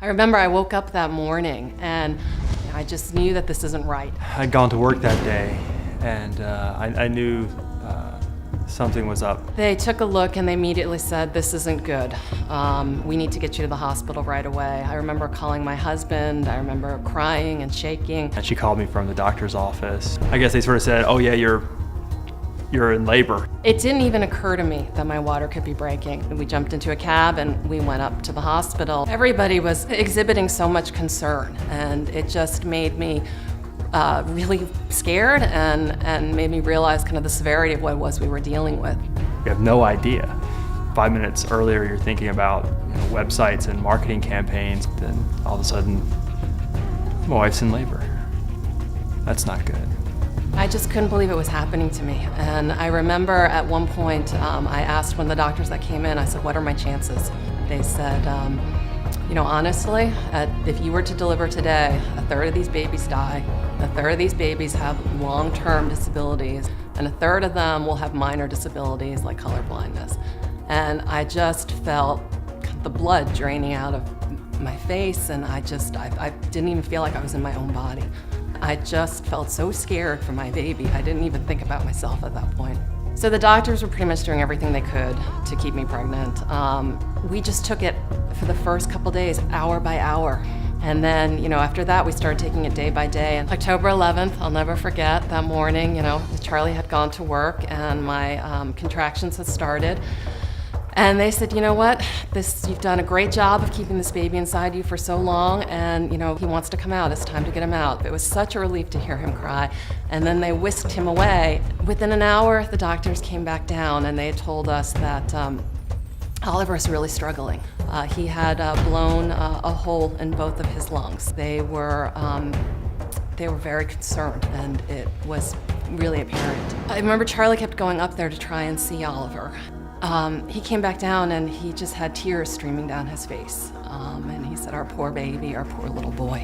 I remember I woke up that morning and I just knew that this isn't right. I'd gone to work that day and I knew something was up. They took a look and they immediately said, "This isn't good. We need to get you to the hospital right away." I remember calling my husband. I remember crying and shaking. And she called me from the doctor's office. I guess they sort of said, "Oh yeah, you're in labor." It didn't even occur to me that my water could be breaking. We jumped into a cab and we went up to the hospital. Everybody was exhibiting so much concern, and it just made me really scared and made me realize kind of the severity of what it was we were dealing with. You have no idea. 5 minutes earlier, you're thinking about websites and marketing campaigns, then all of a sudden, my wife's in labor. That's not good. I just couldn't believe it was happening to me. And I remember at one point, I asked one of the doctors that came in, I said, "What are my chances?" They said, honestly, if you were to deliver today, a third of these babies die, a third of these babies have long-term disabilities, and a third of them will have minor disabilities like color blindness. And I just felt the blood draining out of my face, and I didn't even feel like I was in my own body. I just felt so scared for my baby. I didn't even think about myself at that point. So the doctors were pretty much doing everything they could to keep me pregnant. We just took it for the first couple days, hour by hour. And then, after that, we started taking it day by day. And October 11th, I'll never forget that morning, Charlie had gone to work and my contractions had started. And they said, "You know what, you've done a great job of keeping this baby inside you for so long, and he wants to come out, it's time to get him out." It was such a relief to hear him cry. And then they whisked him away. Within an hour, the doctors came back down and they told us that Oliver is really struggling. He had blown a hole in both of his lungs. They were very concerned, and it was really apparent. I remember Charlie kept going up there to try and see Oliver. He came back down and he just had tears streaming down his face. And he said, "Our poor baby, our poor little boy."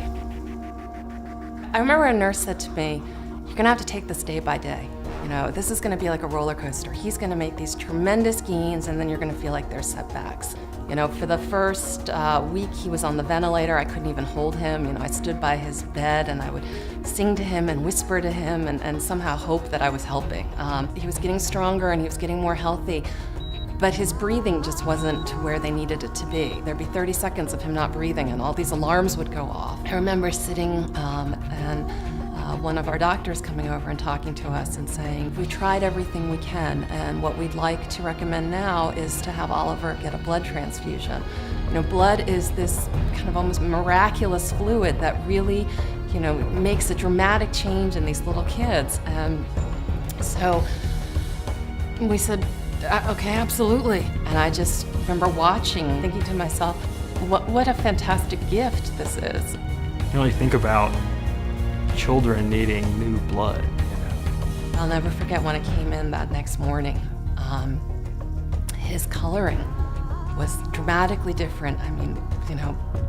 I remember a nurse said to me, "You're gonna have to take this day by day. This is gonna be like a roller coaster. He's gonna make these tremendous gains and then you're gonna feel like there's setbacks." For the first week he was on the ventilator, I couldn't even hold him. I stood by his bed and I would sing to him and whisper to him and somehow hope that I was helping. He was getting stronger and he was getting more healthy, but his breathing just wasn't to where they needed it to be. There'd be 30 seconds of him not breathing and all these alarms would go off. I remember sitting and one of our doctors coming over and talking to us and saying, "We tried everything we can, and what we'd like to recommend now is to have Oliver get a blood transfusion." Blood is this kind of almost miraculous fluid that really, makes a dramatic change in these little kids. And so we said, "Okay, absolutely." And I just remember watching, thinking to myself, what a fantastic gift this is. You can only think about children needing new blood. I'll never forget when I came in that next morning. His coloring was dramatically different.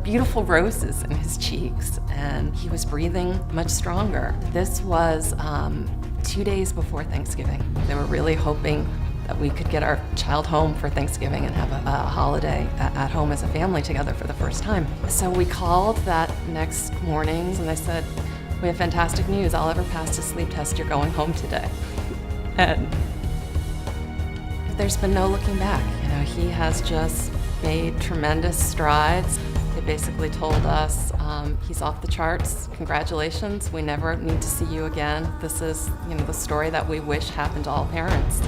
Beautiful roses in his cheeks, and he was breathing much stronger. This was 2 days before Thanksgiving. They were really hoping that we could get our child home for Thanksgiving and have a holiday at home as a family together for the first time. So we called that next morning and they said, "We have fantastic news. Oliver passed his sleep test. You're going home today." And there's been no looking back. He has just made tremendous strides. They basically told us, "He's off the charts. Congratulations. We never need to see you again. This is, the story that we wish happened to all parents."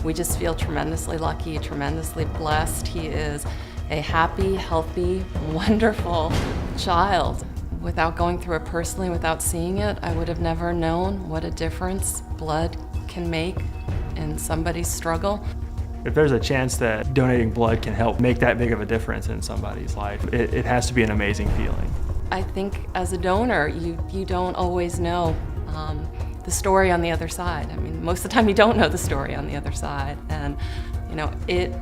We just feel tremendously lucky, tremendously blessed. He is a happy, healthy, wonderful child. Without going through it personally, without seeing it, I would have never known what a difference blood can make in somebody's struggle. If there's a chance that donating blood can help make that big of a difference in somebody's life, it has to be an amazing feeling. I think as a donor, you don't always know the story on the other side. Most of the time you don't know the story on the other side. And, it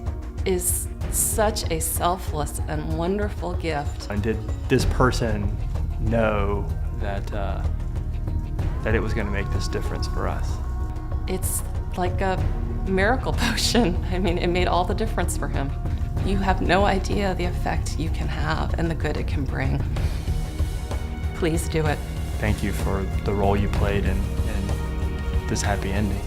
is such a selfless and wonderful gift. And did this person know that it was going to make this difference for us? It's like a miracle potion. It made all the difference for him. You have no idea the effect you can have and the good it can bring. Please do it. Thank you for the role you played in this happy ending.